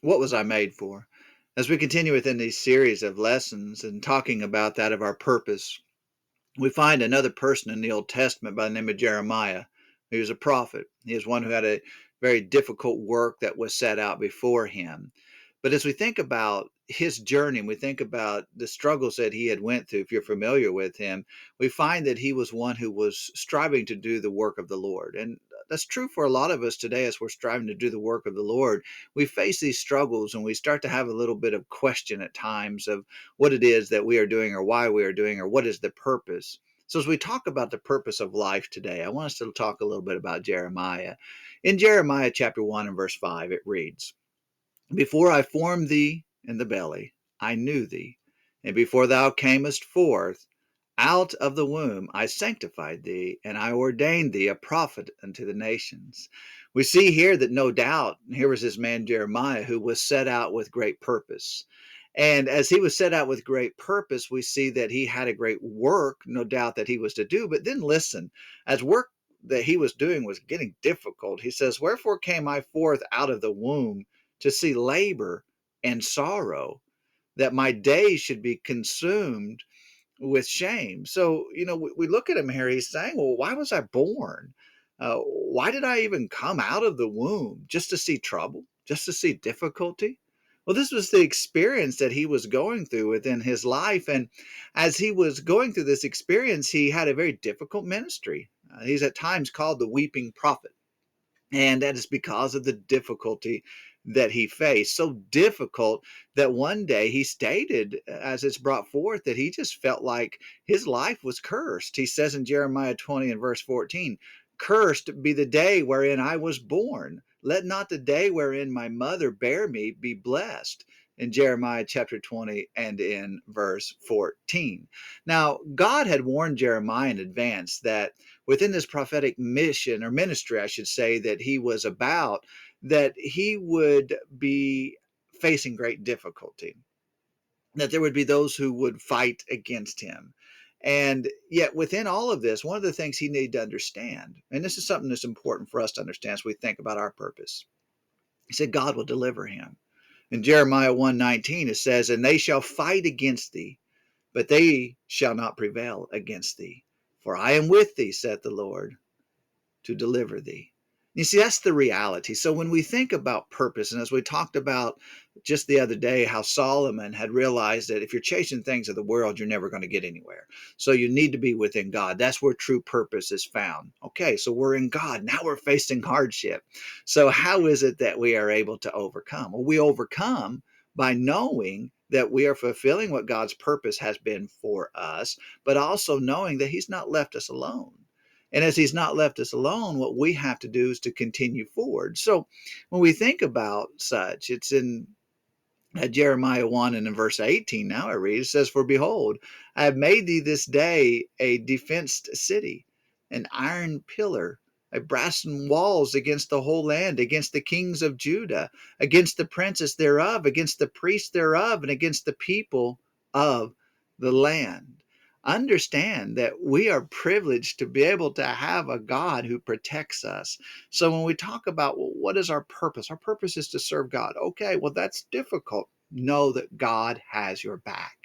What was I made for? As we continue within these series of lessons and talking about that of our purpose, we find another person in the Old Testament by the name of Jeremiah. He was a prophet. He is one who had a very difficult work that was set out before him. But as we think about his journey and we think about the struggles that he had went through, if you're familiar with him, we find that he was one who was striving to do the work of the Lord. And that's true for a lot of us today as we're striving to do the work of the Lord. We face these struggles and we start to have a little bit of question at times of what it is that we are doing or why we are doing or what is the purpose. So, as we talk about the purpose of life today, I want us to talk a little bit about Jeremiah. In Jeremiah chapter 1 and verse 5, it reads, Before I formed thee in the belly, I knew thee. And before thou camest forth out of the womb, I sanctified thee, and I ordained thee a prophet unto the nations. We see here that no doubt, here was this man Jeremiah who was set out with great purpose. And as he was set out with great purpose, we see that he had a great work, no doubt, that he was to do. But then listen, as work that he was doing was getting difficult, he says, Wherefore came I forth out of the womb to see labor and sorrow, that my days should be consumed with shame. So, we look at him here, he's saying, Well, why was I born? Why did I even come out of the womb? Just to see trouble? Just to see difficulty? Well, this was the experience that he was going through within his life. And as he was going through this experience, he had a very difficult ministry. He's at times called the weeping prophet. And that is because of the difficulty that he faced. So difficult that one day he stated, as it's brought forth, that he just felt like his life was cursed. He says in Jeremiah 20 and verse 14, Cursed be the day wherein I was born. Let not the day wherein my mother bare me be blessed. In Jeremiah chapter 20 and in verse 14. Now, God had warned Jeremiah in advance that within this prophetic mission or ministry, I should say, that he was about, that he would be facing great difficulty, that there would be those who would fight against him. And yet, within all of this, one of the things he needed to understand, and this is something that's important for us to understand as we think about our purpose, he said, God will deliver him. In Jeremiah 1:19, it says, And they shall fight against thee, but they shall not prevail against thee. For I am with thee, saith the Lord, to deliver thee. You see, that's the reality. So when we think about purpose, and as we talked about just the other day, how Solomon had realized that if you're chasing things of the world, you're never going to get anywhere. So you need to be within God. That's where true purpose is found. Okay, so we're in God. Now we're facing hardship. So how is it that we are able to overcome? Well, we overcome by knowing that we are fulfilling what God's purpose has been for us, but also knowing that He's not left us alone. And as he's not left us alone, what we have to do is to continue forward. So when we think about such, it's in Jeremiah 1 and in verse 18, now I read, it says, For behold, I have made thee this day a defenced city, an iron pillar, a brassen walls against the whole land, against the kings of Judah, against the princes thereof, against the priests thereof, and against the people of the land. Understand that we are privileged to be able to have a God who protects us. So when we talk about, well, what is our purpose? Our purpose is to serve God. Okay, well, that's difficult. Know that God has your back.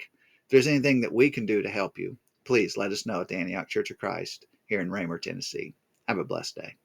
If there's anything that we can do to help you, please let us know at the Antioch Church of Christ here in Raymer, Tennessee. Have a blessed day.